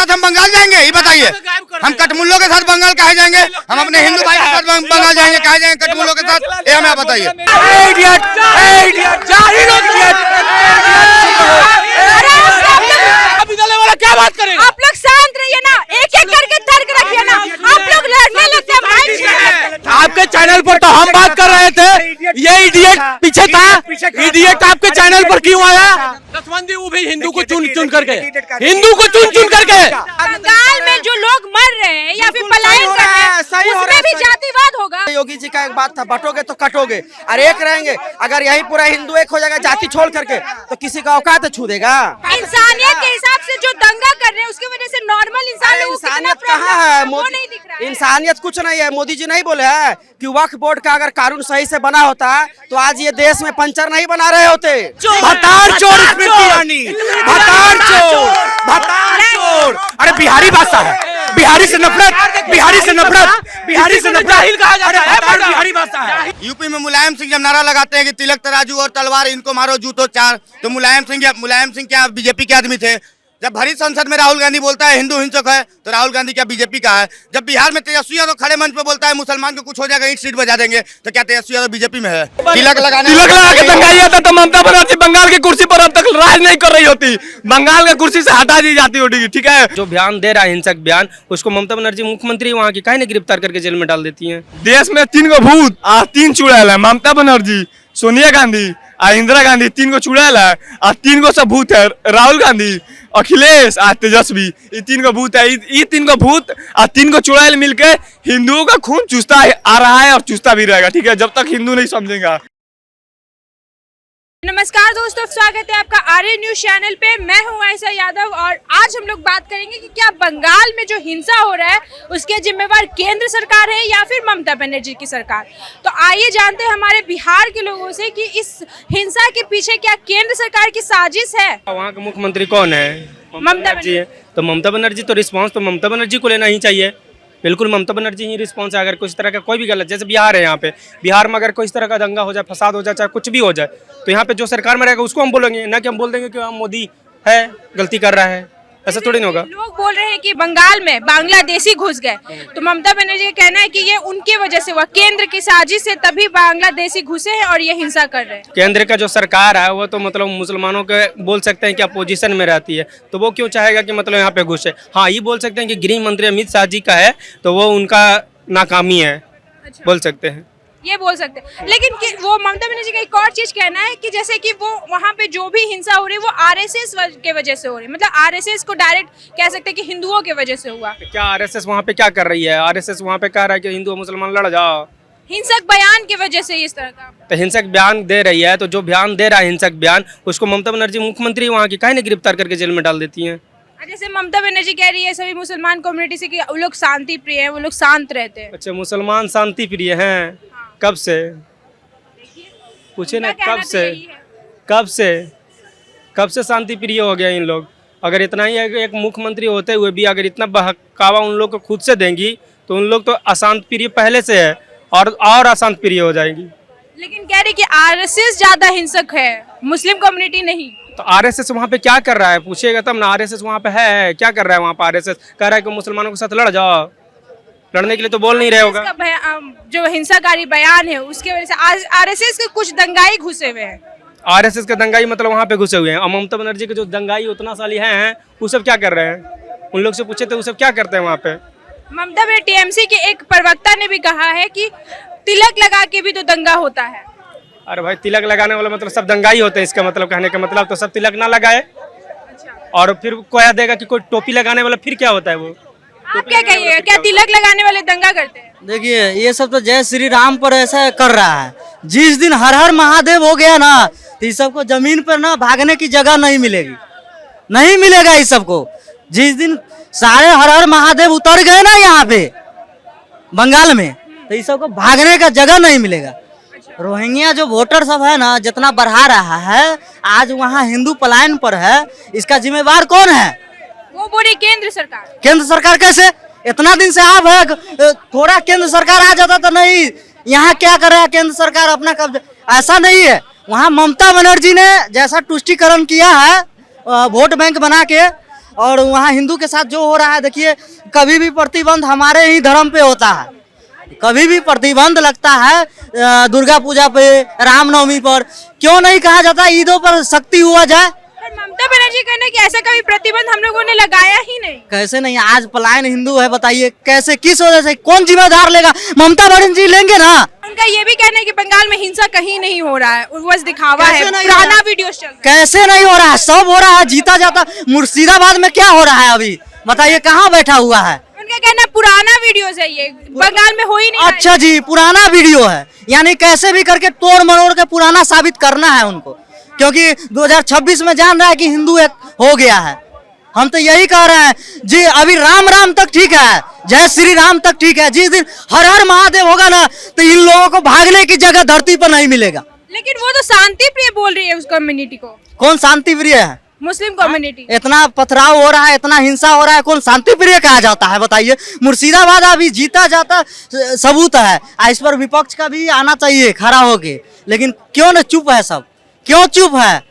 साथ हम बंगाल जाएंगे? ये बताइए, हम कटमुल्लों के साथ बंगाल कहे जाएंगे? हम अपने हिंदू भाई के साथ बंगाल जाएंगे, कहे जाएंगे कटमुल्लों के साथ? ये हमें बताइए। क्या बात करेंगे? आप लोग शांत रहिए ना, एक एक करके तर्क रखिए ना। आप लोग लड़ने लगते हैं। आपके चैनल पर तो हम बात कर रहे थे, ये इडियट पीछे था। इडियट आपके चैनल पर क्यों आया? दसवंदी वो भी हिंदू को चुन चुन करके, हिंदू को चुन चुन करके। बंगाल में जो लोग मर रहे हैं या फिर पलायन कर रहे हैं, उसमें भी जातिवाद होगा। योगी जी का एक बात था, बटोगे तो कटोगे, और एक रहेंगे। अगर यही पूरा हिंदू एक हो जाएगा जाति छोड़ करके, तो किसी का औकात छू देगा? इंसानियत के हिसाब से जो दंगा कर रहे हैं, उसकी वजह से नॉर्मल इंसान लोगों को कितना इंसानियत प्रॉब्लम कहाँ है? वो नहीं दिख रहा है। इंसानियत कुछ नहीं है। मोदी जी नहीं बोले हैं कि वक्फ बोर्ड का अगर कानून सही से बना होता तो आज ये देश में पंचर नहीं बना रहे होते। भतार चोर स्मृति ईरानी, भतार चोर, भतार चोर। अरे बिहारी भाषा है, बिहारी से नफरत, बिहारी से नफरत, बिहारी से नफरत कहा जाता है। बिहारी भाषा है। यूपी में मुलायम सिंह जब नारा लगाते हैं कि तिलक तराजू और तलवार इनको मारो जूतो चार, तो मुलायम सिंह क्या बीजेपी के आदमी थे? जब भरी संसद में राहुल गांधी बोलता है हिंदू हिंसक है, तो राहुल गांधी क्या बीजेपी का है? जब बिहार में तेजस्वी यादव खड़े मंच पे बोलता है मुसलमान को कुछ हो जाएगा, ईंट सीट बजा देंगे, तो क्या तेजस्वी यादव बीजेपी में है? तिलक लगा के दंगाई आता तो ममता बनर्जी बंगाल की कुर्सी पर अब तक राज नहीं कर रही होती, बंगाल की कुर्सी से हटा दी जाती होगी। ठीक है, जो बयान दे रहा है हिंसक बयान, उसको ममता बनर्जी मुख्यमंत्री वहाँ की काहे नहीं गिरफ्तार करके जेल में डाल देती हैं? देश में 3 गो भूत, 3 चुड़ैल है, ममता बनर्जी, सोनिया गांधी और इंदिरा गांधी। 3 गो चुड़ैल है और 3 गो सब भूत है, राहुल गांधी, अखिलेश और तेजस्वी। ये 3 गो भूत है। ये 3 गो भूत और 3 गो चुड़ैल मिलके हिंदुओं का खून चूसता आ रहा है और चूसता भी रहेगा। ठीक है, जब तक हिंदू नहीं समझेगा। नमस्कार दोस्तों, स्वागत है आपका आर्य न्यूज चैनल पे। मैं हूं आयशा यादव और आज हम लोग बात करेंगे कि क्या बंगाल में जो हिंसा हो रहा है उसके जिम्मेवार केंद्र सरकार है या फिर ममता बनर्जी की सरकार। तो आइए जानते हैं हमारे बिहार के लोगों से कि इस हिंसा के पीछे क्या केंद्र सरकार की साजिश है। वहाँ का मुख्यमंत्री कौन है? ममता बनर्जी है। तो ममता बनर्जी तो रिस्पॉन्स तो ममता बनर्जी को लेना ही चाहिए। बिल्कुल ममता बनर्जी ही रिस्पॉन्स है। अगर कुछ तरह का कोई भी गलत, जैसे बिहार है, यहाँ पे बिहार में अगर कोई तरह का दंगा हो जाए, फसाद हो जाए, चाहे कुछ भी हो जाए, तो यहाँ पे जो सरकार में रहेगा उसको हम बोलेंगे, ना कि हम बोल देंगे कि हम मोदी है गलती कर रहा है। ऐसा थोड़ी नहीं होगा। लोग बोल रहे हैं कि बंगाल में बांग्लादेशी घुस गए, तो ममता बनर्जी का कहना है कि ये उनकी वजह से हुआ, केंद्र की साजिश से तभी बांग्लादेशी घुसे हैं और ये हिंसा कर रहे हैं। केंद्र का जो सरकार है वो तो मतलब मुसलमानों के बोल सकते हैं कि अपोजिशन में रहती है, तो वो क्यों चाहेगा कि मतलब यहाँ पे घुसे? हाँ, ये बोल सकते हैं कि गृह मंत्री अमित शाह जी का है, तो वो उनका नाकामी है। अच्छा। बोल सकते हैं, ये बोल सकते हैं। लेकिन वो ममता बनर्जी का एक और चीज कहना है कि जैसे कि वो वहाँ पे जो भी हिंसा हो रही है वो आरएसएस के वजह से हो रही है, मतलब आरएसएस को डायरेक्ट कह सकते हैं कि हिंदुओं के वजह से हुआ। क्या आरएसएस वहाँ पे क्या कर रही है? आरएसएस वहाँ पे कह रहा है कि हिंदू मुसलमान लड़ जाओ, हिंसक बयान की वजह से इस तरह का। तो हिंसक बयान दे रही है, तो जो बयान दे रहा है हिंसक बयान, उसको ममता बनर्जी मुख्यमंत्री वहाँ की काहे नहीं गिरफ्तार करके जेल में डाल देती हैं? जैसे ममता बनर्जी कह रही है सभी मुसलमान कम्युनिटी से कि वो लोग शांति प्रिय हैं, वो लोग शांत रहते हैं। अच्छा, मुसलमान शांति प्रिय हैं? कब से पूछे ना, कब से शांति प्रिय हो गया इन लोग? अगर इतना ही एक मुख्यमंत्री होते हुए भी अगर इतना बहकावा उन लोग को खुद से देंगी, तो उन लोग तो अशांत प्रिय पहले से है और अशांत प्रिय हो जाएंगी। लेकिन कह रही कि आरएसएस ज्यादा हिंसक है, मुस्लिम कम्युनिटी नहीं। तो आरएसएस वहाँ पे क्या कर रहा है? पूछिएगा तब ना। आरएसएस वहाँ पे है, क्या कर रहा है वहाँ पे? आरएसएस कह रहा है कि मुसलमानों के साथ लड़ जाओ, लड़ने के लिए तो बोल नहीं रहे होगा। जो हिंसाकारी बयान है उसके वजह से आरएसएस के कुछ दंगाई घुसे हुए हैं। आरएसएस के दंगाई मतलब वहाँ पे घुसे हुए हैं, और ममता बनर्जी के जो दंगाई उतना साली हैं वो सब क्या कर रहे हैं? उन लोग से पूछे तो वो सब क्या करते हैं वहाँ पे? ममता बनर्जी टीएमसी के एक प्रवक्ता ने भी कहा है कि तिलक लगा के भी तो दंगा होता है। अरे भाई, तिलक लगाने वाला मतलब सब दंगाई होते हैं, इसका मतलब कहने का मतलब तो सब तिलक ना लगाए। और फिर कोया देगा कि कोई टोपी लगाने वाला, फिर क्या होता है वो? आप क्या कहिएगा, क्या तिलक लगाने वाले दंगा करते हैं? देखिए, ये सब तो जय श्री राम पर ऐसा कर रहा है। जिस दिन हर हर महादेव हो गया ना, तो इस सबको जमीन पर ना भागने की जगह नहीं मिलेगी, नहीं मिलेगा इस सबको। जिस दिन सारे हर हर महादेव उतर गए ना यहाँ पे बंगाल में, तो इस सबको भागने का जगह नहीं मिलेगा। रोहिंग्या जो वोटर सब है ना, जितना बढ़ा रहा है, आज वहाँ हिंदू पलायन पर है, इसका जिम्मेवार कौन है? वो बोले केंद्र सरकार। केंद्र सरकार कैसे? इतना दिन से आप है, थोड़ा केंद्र सरकार आ जाता तो नहीं। यहाँ क्या कर रहा है केंद्र सरकार? अपना कब्जा। ऐसा नहीं है, वहाँ ममता बनर्जी ने जैसा तुष्टिकरण किया है वोट बैंक बना के, और वहाँ हिंदू के साथ जो हो रहा है, देखिए कभी भी प्रतिबंध हमारे ही धर्म पे होता है, कभी भी प्रतिबंध लगता है दुर्गा पूजा पे, रामनवमी पर, क्यों नहीं कहा जाता ईदों पर सख्ती हुआ जाए। पर ममता बनर्जी कहने कि ऐसा कभी प्रतिबंध हम लोगों ने लगाया ही नहीं। कैसे नहीं, आज पलायन हिंदू है, बताइए कैसे, किस वजह से, कौन जिम्मेदार लेगा? ममता बनर्जी लेंगे ना। उनका ये भी कहना है कि बंगाल में हिंसा कहीं नहीं हो रहा है, बस दिखावा है, कैसे नहीं पुराना हो रहा? वीडियोस चल रहा है। कैसे नहीं हो रहा है? सब हो रहा है, जीता जाता। मुर्शिदाबाद में क्या हो रहा है अभी, बताइए कहाँ बैठा हुआ है? उनका कहना पुराना वीडियोस है, ये बंगाल में हो ही नहीं रहा है। अच्छा जी, पुराना वीडियो है, यानी कैसे भी करके तोड़ मरोड़ के पुराना साबित करना है उनको, क्योंकि 2026 में जान रहा है कि हिंदू एक हो गया है। हम तो यही कह रहे हैं जी, अभी राम राम तक ठीक है, जय श्री राम तक ठीक है, जिस दिन हर हर महादेव होगा ना, तो इन लोगों को भागने की जगह धरती पर नहीं मिलेगा। लेकिन वो तो शांति प्रिय बोल रही है उस कम्युनिटी को, कौन शांति प्रिय है? Muslim community. इतना पथराव हो रहा है, इतना हिंसा हो रहा है, कौन शांति प्रिय कहा जाता है बताइए? मुर्शिदाबाद अभी जीता जाता सबूत है, इस पर विपक्ष का भी आना चाहिए खड़ा होके, लेकिन क्यों न चुप है सब, क्यों चुप है?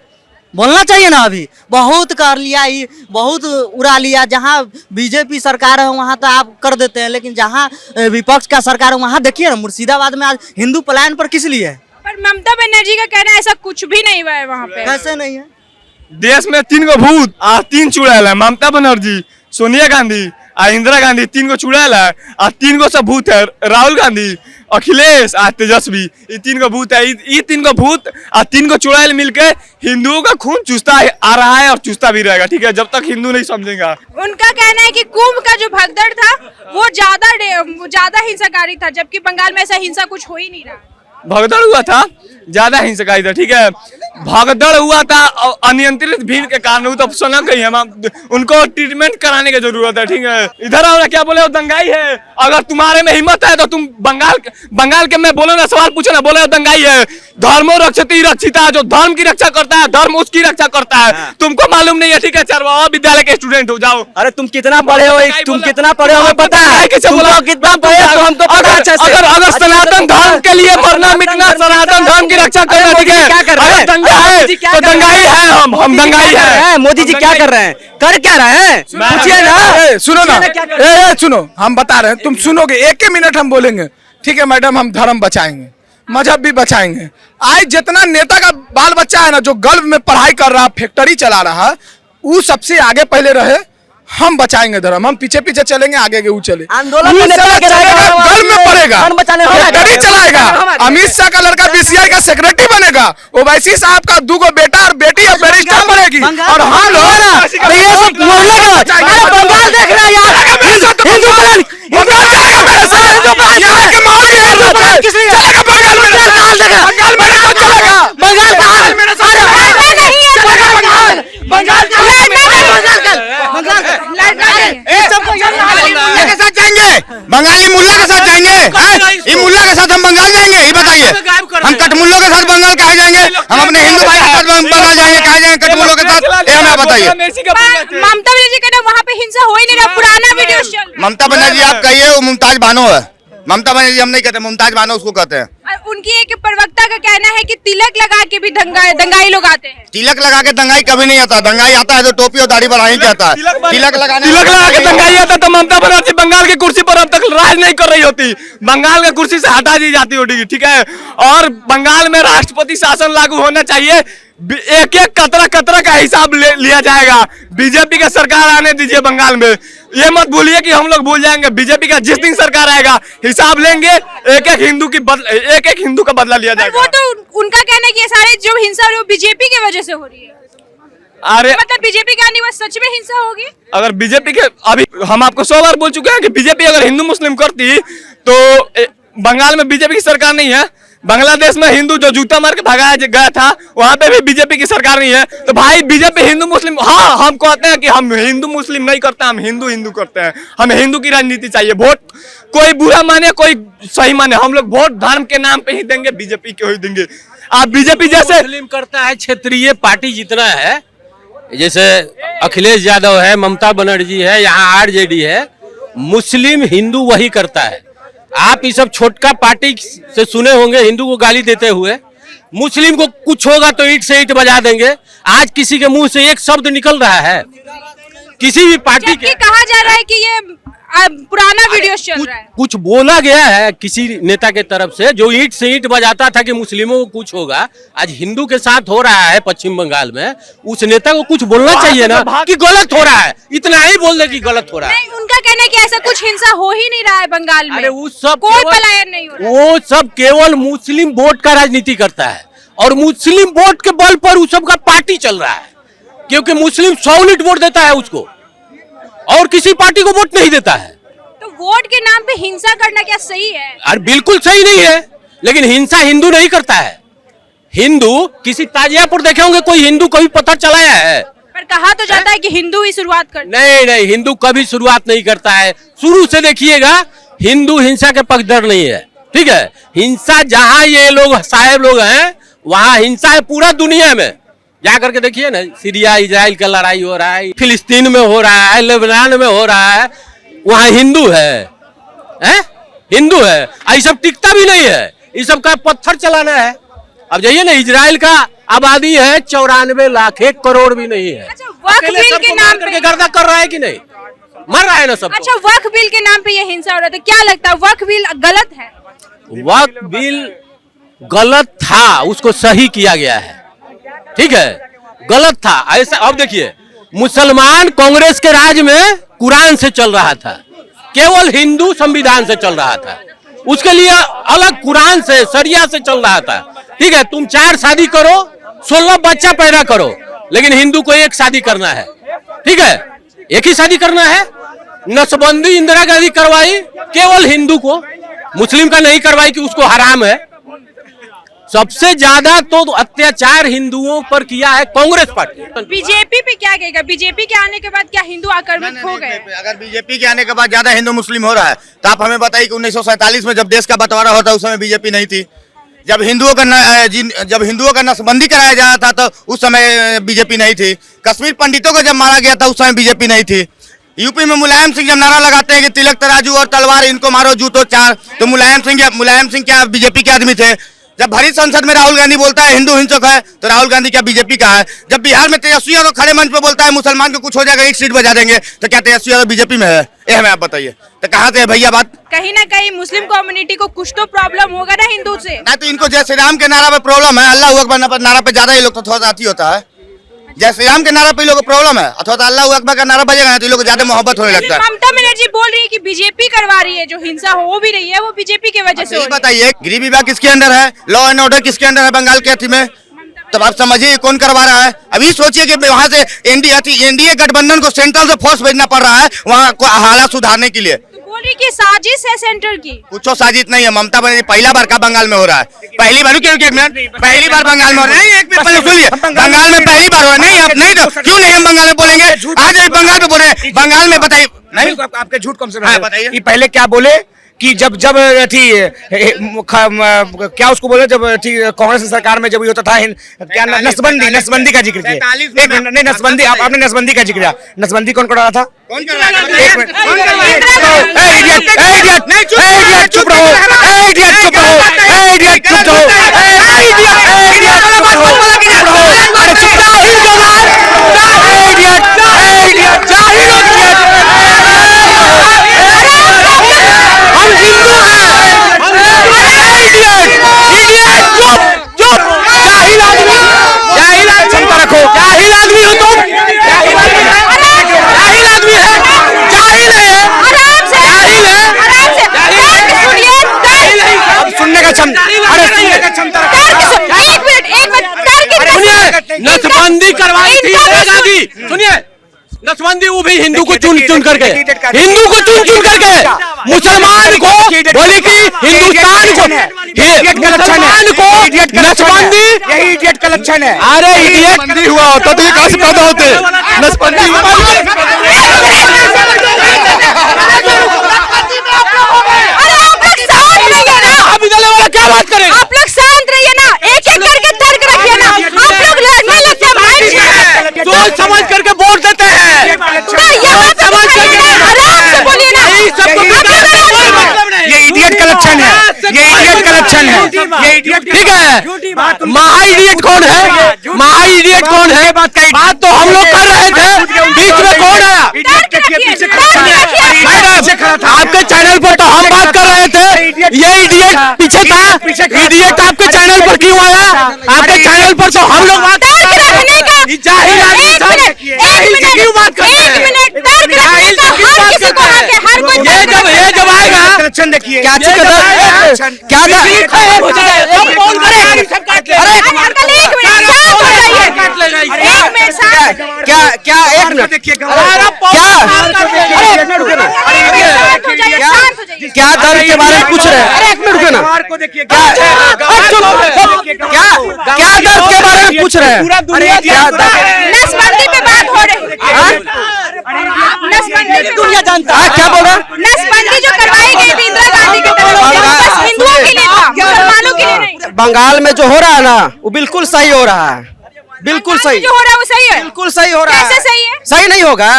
बोलना चाहिए ना। अभी बहुत कर लिया, ये बहुत उड़ा लिया, जहाँ बीजेपी सरकार है वहाँ तो आप कर देते हैं, लेकिन जहाँ विपक्ष का सरकार है वहाँ देखिए ना, मुर्शिदाबाद में आज हिंदू पलायन पर किस लिए है? पर ममता बनर्जी का कहना है ऐसा कुछ भी नहीं हुआ है वहाँ पे। कैसे नहीं है? देश में 3 गो भूत आ 3 चुड़ैल है, ममता बनर्जी, सोनिया गांधी आ इंदिरा गांधी, 3 गो चुड़ैल है, आ 3 गो से भूत है राहुल गांधी, अखिलेश आ तेजस्वी, ये 3 गो भूत है। ये 3 गो भूत आ 3 गो चुड़ैल मिलके हिंदुओं का खून चूसता आ रहा है और चूसता भी रहेगा, ठीक है, जब तक हिंदू नहीं समझेगा। उनका कहना है कि कुंभ का जो भगदड़ था वो ज्यादा हिंसाकारी था, जबकि बंगाल में ऐसा हिंसा कुछ हो ही नहीं रहा। भगदड़ हुआ था, ज्यादा हिंसकारी था, ठीक है, भगदड़ हुआ था अनियंत्रित भीड़ के कारण, वो तो सुना कहीं हम, उनको ट्रीटमेंट कराने की जरूरत है, ठीक है। इधर आओ ना, क्या बोले, वो दंगाई है। अगर तुम्हारे में हिम्मत है तो तुम बंगाल के मैं बोलो ना, सवाल पूछो ना, बोले दंगाई है। धर्मो रक्षति रक्षिता, जो धर्म की रक्षा करता है, धर्म उसकी रक्षा करता है। तुमको मालूम नहीं है, ठीक है, चरवाहा विद्यालय के स्टूडेंट हो जाओ। अरे तुम कितना पढ़े हो, तुम कितना पढ़े हो, पता है कितना पढ़े हो, हम तो अगर सनातन धर्म के लिए मरना मिटना, सनातन धर्म की रक्षा करना, ठीक है, अगर दंगा है तो दंगाई है, हम दंगाई है। मोदी जी क्या कर रहे हैं, कर क्या रहे हैं, पूछिए ना। सुनो ना, सुनो, हम बता रहे हैं, तुम सुनोगे, 1 मिनट हम बोलेंगे, ठीक है मैडम, हम धर्म बचाएंगे, मजहब भी बचाएंगे। आज जितना नेता का बाल बच्चा है ना, जो गल्फ में पढ़ाई कर रहा, फैक्ट्री चला रहा, वो सबसे आगे पहले रहे। हम बचाएंगे धर्म, हम पीछे पीछे चलेंगे, आगे वो चले। आंदोलन वो में चलेगा, गल्फ में पढ़ेगा, फैक्ट्री चलाएगा, अमित शाह का लड़का बीसीआई का सेक्रेटरी बनेगा, ओवैसी साहब का 2 गो बेटा और बेटी और बैरिस्टर बनेगी, और हम लोग बंगाल देख रहा है यार, बंगाली मुल्ला के साथ जाएंगे, ये मुल्ला के साथ हम बंगाल जाएंगे, ये बताइए, हम कटमुल्लों के साथ बंगाल कहाँ जाएंगे? हम अपने हिंदू भाई के साथ बंगाल जाएंगे, कहाँ जाएंगे कटमुल्लों के साथ? ये हमें बताइए। ममता बनर्जी कहना वहाँ पे हिंसा हो ही नहीं रहा, पुराना वीडियो चल रहा है। ममता बनर्जी आप कहिए, वो मुमताज बानो है। ममता बनर्जी हम नहीं कहते, मुमताज बानो उसको कहते हैं। और उनकी एक प्रवक्ता का कहना है कि तिलक लगा के भी दंगाई लोग आते हैं। तिलक लगा के दंगाई कभी नहीं आता, दंगाई आता है तो टोपी और दाढ़ी बढ़ाई के आता है। तिलक लगा के दंगाई आता तो ममता बनर्जी बंगाल की कुर्सी पर अब तक राज नहीं कर रही होती, बंगाल की कुर्सी से हटा दी जाती होगी, ठीक है। और बंगाल में राष्ट्रपति शासन लागू होना चाहिए, एक एक कतरा का हिसाब लिया जाएगा। बीजेपी का सरकार आने दीजिए बंगाल में, ये मत भूलिए कि हम लोग भूल जाएंगे। बीजेपी का जिस दिन सरकार आएगा हिसाब लेंगे, एक एक हिंदू का बदला लिया जाएगा। वो तो उनका कहना है कि ये सारे जो हिंसा हो रही है वो बीजेपी की वजह से हो रही है। अरे मतलब बीजेपी का नहीं, वो सच में हिंसा होगी। अगर बीजेपी के, अभी हम आपको 100 बार बोल चुके हैं कि बीजेपी अगर हिंदू मुस्लिम करती तो बंगाल में बीजेपी की सरकार नहीं है। बांग्लादेश में हिंदू जो जूता मार के भगाया गया था, वहां पे भी बीजेपी की सरकार नहीं है। तो भाई बीजेपी हिंदू मुस्लिम, हाँ हम कहते हैं कि हम हिंदू मुस्लिम नहीं करते, हम हिंदू करते हैं। हमें हिंदू की राजनीति चाहिए। वोट कोई बुरा माने कोई सही माने, हम लोग वोट धर्म के नाम पे ही देंगे, बीजेपी को ही देंगे। आप बीजेपी जैसे मुस्लिम करता है, क्षेत्रीय पार्टी जितना है, जैसे अखिलेश यादव है, ममता बनर्जी है, यहाँ आरजेडी है, मुस्लिम हिंदू वही करता है। आप ये सब छोटका पार्टी से सुने होंगे हिंदू को गाली देते हुए, मुस्लिम को कुछ होगा तो ईंट से ईंट बजा देंगे। आज किसी के मुंह से एक शब्द निकल रहा है किसी भी पार्टी जबकि कहा जा रहा है कि ये पुराना वीडियो चल रहा है। कुछ बोला गया है किसी नेता के तरफ से, जो ईंट से ईंट बजाता था कि मुस्लिमों को कुछ होगा, आज हिंदू के साथ हो रहा है पश्चिम बंगाल में। उस नेता को कुछ बोलना चाहिए ना कि गलत हो रहा है, इतना ही बोल दे कि गलत हो रहा है। नहीं, उनका कहना है कि ऐसा कुछ हिंसा हो ही नहीं रहा है बंगाल में। अरे वो सब कोई पलायन नहीं हो रहा है। वो सब केवल मुस्लिम वोट का राजनीति करता है, और मुस्लिम वोट के बल पर उस सब का पार्टी चल रहा है, क्योंकि मुस्लिम सॉलिड वोट देता है उसको, और किसी पार्टी को वोट नहीं देता है। तो वोट के नाम पे हिंसा करना क्या सही है? अरे बिल्कुल सही नहीं है, लेकिन हिंसा हिंदू नहीं करता है। हिंदू किसी ताजिया पर देखे होंगे कोई हिंदू कभी पत्थर चलाया है? पर कहा तो जाता है कि हिंदू ही शुरुआत करता है। नहीं नहीं, हिंदू कभी शुरुआत नहीं करता है। शुरू से देखिएगा, हिंदू हिंसा के पक्षधर नहीं है, ठीक है। हिंसा जहां ये लोग साहेब लोग हैं वहां हिंसा है पूरा दुनिया में। जा करके देखिए ना, सीरिया इजराइल का लड़ाई हो रहा है, फिलिस्तीन में हो रहा है, लेबनान में हो रहा है, वहां हिंदू है, हिंदू है। ये सब टिकता भी नहीं है, ये सब का पत्थर चलाना है। अब जाइए ना, इजराइल का आबादी है 94 लाख, 1 करोड़ भी नहीं है। अच्छा, वक्फ बिल के नाम पे गर्दा कर रहा है कि नहीं? मर रहा है ना सब। अच्छा, वक्फ बिल के नाम पे ये हिंसा हो रहा था, क्या लगता है वक्फ बिल गलत है? वक्फ बिल गलत था, उसको सही किया गया है, ठीक है। गलत था ऐसा। अब देखिए, मुसलमान कांग्रेस के राज में कुरान से चल रहा था, केवल हिंदू संविधान से चल रहा था। उसके लिए अलग कुरान से, शरिया से चल रहा था, ठीक है। तुम 4 शादी करो, 16 बच्चा पैदा करो, लेकिन हिंदू को 1 शादी करना है, ठीक है, 1 ही शादी करना है। नसबंदी इंदिरा गांधी करवाई केवल हिंदू को, मुस्लिम का नहीं करवाई कि उसको हराम है। सबसे ज्यादा तो अत्याचार हिंदुओं पर किया है कांग्रेस पार्टी। बीजेपी पे क्या कहेगा? बीजेपी के आने के बाद क्या हिंदू आक्रमक हो गए? अगर बीजेपी के आने के बाद ज्यादा हिंदू मुस्लिम हो रहा है तो आप हमें बताइए कि 1947 में जब देश का बंटवारा होता उस समय बीजेपी नहीं थी। जब हिंदुओं का नसबंदी कराया जा रहा था तो उस समय बीजेपी नहीं थी। कश्मीर पंडितों को जब मारा गया था उस समय बीजेपी नहीं थी। यूपी में मुलायम सिंह जब नारा लगाते हैं कि तिलक तराजू और तलवार इनको मारो जूतों 4, तो मुलायम सिंह क्या बीजेपी के आदमी थे? जब भरी संसद में राहुल गांधी बोलता है हिंदू हिंसक है, तो राहुल गांधी क्या बीजेपी का है? जब बिहार में तेजस्वी यादव खड़े मंच पे बोलता है मुसलमान को कुछ हो जाएगा 1 सीट बजा देंगे, तो क्या तेजस्वी यादव बीजेपी में है? ये हमें आप बताइए, तो कहाँ से है भैया बात? कहीं ना कहीं मुस्लिम कम्युनिटी को कुछ तो प्रॉब्लम होगा ना हिंदू से। ना तो इनको जय श्री राम के नारा पे प्रॉब्लम है, अल्लाह अकबर नारा पे ज्यादा ये लोग तो थोड़ा आती होता है। जय श्री राम के नारा पे लोग को प्रॉब्लम है, अथवा अल्लाह अकबर का नारा बजेगा तो ये लोग ज्यादा मोहब्बत होने लगता है। ममता बनर्जी बोल रही है कि बीजेपी करवा रही है, जो हिंसा हो भी रही है वो बीजेपी की वजह से हो रही है। बताइए, गृह विभाग किसके अंदर है? लॉ एंड ऑर्डर किसके अंदर है बंगाल के अथी में? तब आप समझिए कौन करवा रहा है। अभी सोचिए कि वहाँ से एनडीए गठबंधन को सेंट्रल से फोर्स भेजना पड़ रहा है वहाँ को हालात सुधारने के लिए। बोल रही कि साजिश है सेंटर की। कुछ साजिश नहीं है। ममता बनर्जी पहला बार का बंगाल में हो रहा है, पहली बार पहली बार बंगाल में हो रहा है। एक मिनट पहले सुनिए, बंगाल में पहली बार हो रहा है। नहीं आप नहीं तो क्यों नहीं हम बंगाल में बोलेंगे? आज बंगाल में बोल रहे हैं, बंगाल में बताइए। नहीं आपके झूठ कम से बताइए। ये पहले क्या बोले कि जब थी क्या उसको बोले, जब थी कांग्रेस सरकार में जब ये होता था क्या नसबंदी का जिक्र किया। नहीं, नसबंदी आपने नसबंदी का जिक्र किया। नसबंदी कौन कर रहा था? कौन कर रहा था? एक मिनट, चुप रहो, चुप नसबंदी करवाई थी इंदिरा गांधी। सुनिए, नसबंदी वो भी हिंदू को चुन करके मुसलमान को बोली कि हिंदुस्तान को मुसलमान को नसबंदी, यही इडियट का लक्षण है। अरे इडियट नहीं हुआ होता तो ये कहां से पैदा होते? नसबंदी क्या बात करें? आप लोग शांत रहिए ना, एक एक करके तर्क रखिए ना। आप लोग लड़ने लगते हैं, सोच समझ करके वोट देते हैं। आराम से बोलिए ना। ये इडियट का लक्षण है, ये इडियट का लक्षण है, ये इडियट। ठीक है, महा इडियट कौन है? बात तो हम लोग कर रहे थे, बीच में कौन आया? आपके चैनल पर तो हम बात कर रहे थे, ये इडियट पीछे था, इडियट आपके चैनल पर क्यों आया? आपके चैनल पर तो हम लोग बात तर्क रखने का जाहिल आदमी एक सब मिनट क्यों बात करते हैं? एक मिनट तर्क रखने का हर किसी को हक है, हर कोई ये जब आएगा कलेक्शन देखिए क्या चीज क्या क्या क्या एक मिनट क्या दर्द के बारे में पूछ रहे हैं? एक मिनट रुके ना, क्या दर्द के बारे में पूछ रहे हैं? नसबंदी पे बात हो रही है, नसबंदी पे दुनिया जानता है। क्या बोल रहा? नसबंदी जो करवाई गई थी इंदिरा गांधी के तरफ से, वो बस हिंदुओं के लिए था, मुसलमानों के लिए नहीं। बंगाल में जो हो रहा है ना, वो बिल्कुल सही हो रहा है, बिल्कुल बंगाल सही, में जो हो रहा है वो सही है, बिल्कुल सही हो रहा है। कैसे सही है? सही नहीं होगा?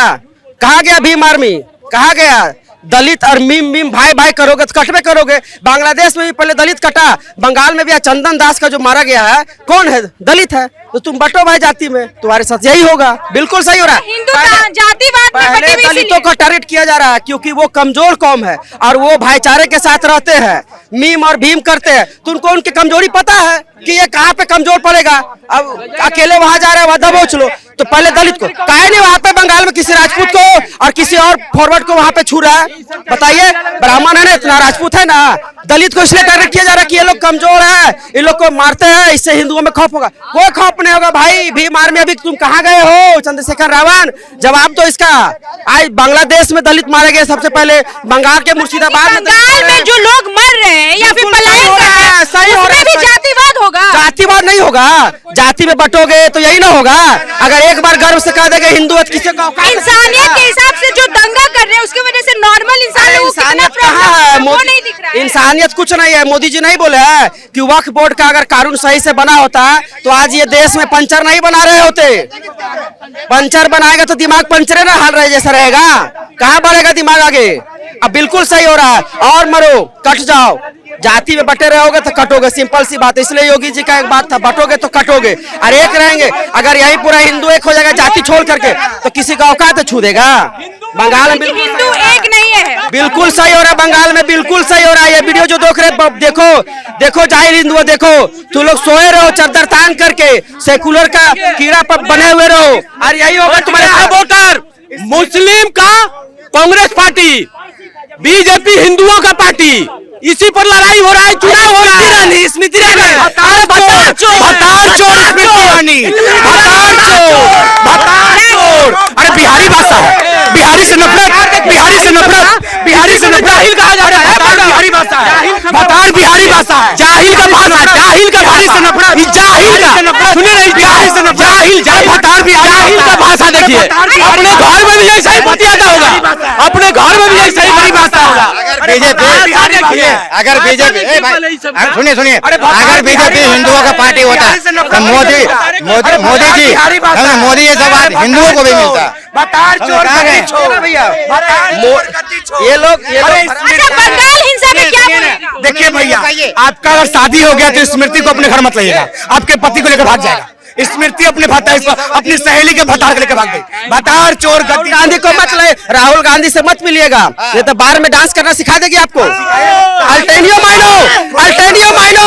कहा गया भीम आर्मी, कहा गया दलित और मीम भाई भाई करोगे तो कटवे करोगे। बांग्लादेश में भी पहले दलित कटा, बंगाल में भी चंदन दास का जो मारा गया है कौन है? दलित है। तो तुम बटो भाई जाति में, तुम्हारे साथ यही होगा। बिल्कुल सही हो रहा है। हिंदू जातिवाद में पहले बटी हुई दलितों को टारगेट किया जा रहा है क्योंकि वो कमजोर कौम है और वो भाईचारे के साथ रहते हैं, मीम और भीम करते हैं। तो उनको उनकी कमजोरी पता है कि ये कहाँ पे कमजोर पड़ेगा। अब अकेले वहां जा रहे हैं, वहां दबोच लो। तो पहले दलित को काहे नहीं वहां पे बंगाल में किसी राजपूत को और किसी और फॉरवर्ड को वहां पे छू रहा है? बताइए, ब्राह्मण है ना, इतना राजपूत है ना, दलित को इसलिए टारगेट किया जा रहा है कि ये लोग कमजोर है, इन लोग को मारते हैं, इससे हिंदुओं में खौफ होगा। कोई खौफ नहीं होगा भाई। भीम आर्मी अभी तुम कहाँ गए हो? चंद्रशेखर रावण जवाब दो इसका। आज बांग्लादेश में दलित मारे गए सबसे पहले, बंगाल के मुर्शिदाबाद बंगाल में जो लोग मर रहे हैं या फिर पलायन कर रहे हैं, सही हो रहा है। उसमें भी जातिवाद होगा। जातिवाद नहीं होगा, जाति में बटोगे तो यही ना होगा। अगर एक बार गर्व से कह देंगे हिंदू है, किसी का इंसानियत के हिसाब से जो दंगा कर रहे हैं उसकी वजह से नॉर्मल इंसान लोगों को कितना इंसानियत प्रॉब्लम कहाँ है? है वो नहीं दिख रहा है। इंसानियत कुछ नहीं है। मोदी जी नहीं बोले हैं कि वक्फ बोर्ड का अगर कानून सही से बना होता तो आज ये देश में पंचर नहीं बना रहे होते। पंचर बनाएगा तो दिमाग पंचरे ना हाल रहे जैसा रहेगा, कहाँ बढ़ेगा दिमाग आगे। अब बिल्कुल सही हो रहा है। और मरो, कट जाओ, जाति में बटे रहोगे तो कटोगे, सिंपल सी बात है। इसलिए योगी जी का एक बात था, बटोगे तो कटोगे और एक रहेंगे। अगर यही पूरा हिंदू एक हो जाएगा जाति छोड़ करके तो किसी का औकात छू देगा। बंगाल में बिल्कुल हिंदू एक नहीं है। बिल्कुल सही हो रहा है, बंगाल में बिल्कुल सही हो रहा है। ये वीडियो जो देख रहे देखो, देखो जाहिल हिंदुओं, देखो तुम लोग सोए रहो चादर तान करके, सेकुलर का कीड़ा पर बने हुए रहो और यही होगा तुम्हारे वोटर। मुस्लिम का कांग्रेस पार्टी, बीजेपी हिंदुओं का पार्टी, इसी पर लड़ाई हो रहा है। चुनाव हो रहा है। स्मृति ईरानी, अरे बिहारी भाषा है, बिहारी से नफरत, बिहारी से नफरत, बिहारी से नफरत। जाहिल कहा जा रहा है, बिहारी भाषा है, भतार बिहारी भाषा है, जाहिल का भाषा, जाहिल का बिहारी से नफरत, जाहिल का सुनिए नहीं, बिहारी से नफरत, जाहिल जाहिल भतार बिहारी का भाषा देखिए। अपने घर में भी यही सही बतियाता होगा, अपने घर में भी यही सही परिभाषा होगा। बीजेपी अगर बीजेपी सुनिए अगर बीजेपी हिंदुओं का पार्टी होता तो मोदी जी मोदी ये सब बात हिंदुओं को भी मिलता। भैया ये लोग अच्छा, बंगाल हिंसा में क्या बोलेगा? देखिए भैया, आपका अगर शादी हो गया तो स्मृति को अपने घर मत लाइएगा, आपके पति को लेकर भाग जाएगा। स्मृति अपने अपनी सहेली के भतार लेकर भाग गई। भतार चोर गांधी को मत ले, राहुल गांधी से मत मिलिएगा, ये तो बार में डांस करना सिखा देगी आपको। अल्टेनियो माइनो, अल्टेनियो माइनो,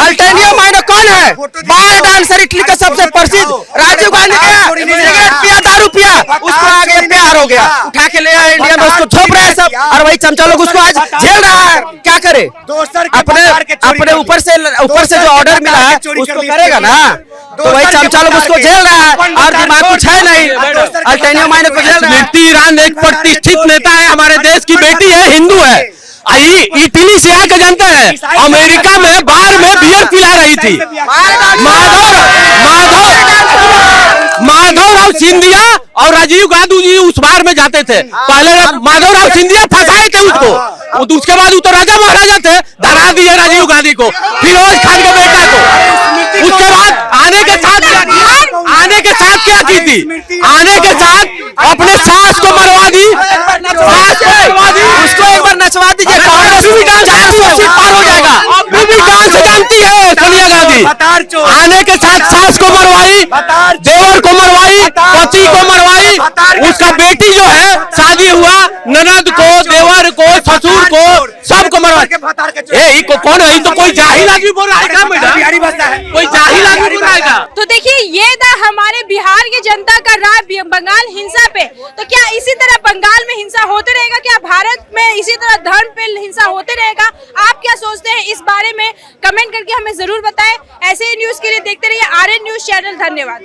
अल्टेनियो माइनो कौन है? बार डांसर इटली का सबसे प्रसिद्ध। राजीव गांधी सिगरेट पिया, दारू पिया, उसको आ गया प्यार हो गया, उठा के ले आया इंडिया में, उसको थोप रहे हैं सब और वही चमचा लोग उसको आज झेल रहा है। क्या करे? अपने ऊपर से जो ऑर्डर मिला है उसको करेगा ना, तो वही चमचा लोग उसको झेल रहा है और दिमाग कुछ है नहीं। अल्टेनियो माइनो को झेल रहा है। स्मृति ईरानी एक प्रतिष्ठित नेता है, हमारे देश की बेटी है, हिंदू है। इटली से आके जानते हैं, अमेरिका में बार में बियर पिला रही थी। माधवराव सिंधिया और राजीव गांधी जी उस बार में जाते थे। पहले माधवराव सिंधिया फंसाए थे उसको, उसके बाद तो राजा महाराजा थे, धरा दिए राजीव गांधी को, फिरोज खान के बेटा को। उसके बाद आने के साथ क्या की थी? आने के साथ अपने सास को मरवा दी, उसको एक बार नचवा दीजिए, कांग्रेस भी 400 सीट पार हो जाएगा। बीबी जान से जानती है सोनिया गांधी। आने के साथ सास को मरवाई, देवर को मरवाई, पति को मरवाई, उसका बेटी जो है शादी हुआ, ननद को, देवर को, भसूर को सबको मरवा कौन है? तो कोई जाहिल आदमी बोल रहा है क्या मैडम? कोई जाहिल आदमी बोल रहा है क्या? तो देखिए ये था हमारे बिहार की जनता का राय बंगाल हिंसा पे। तो क्या इसी तरह बंगाल में हिंसा होते रहेगा? क्या भारत में इसी तरह धर्म पे हिंसा होते रहेगा? आप क्या सोचते हैं इस बारे में? कमेंट करके हमें जरूर बताएं। ऐसे ही न्यूज के लिए देखते रहिए आरएन न्यूज चैनल। धन्यवाद।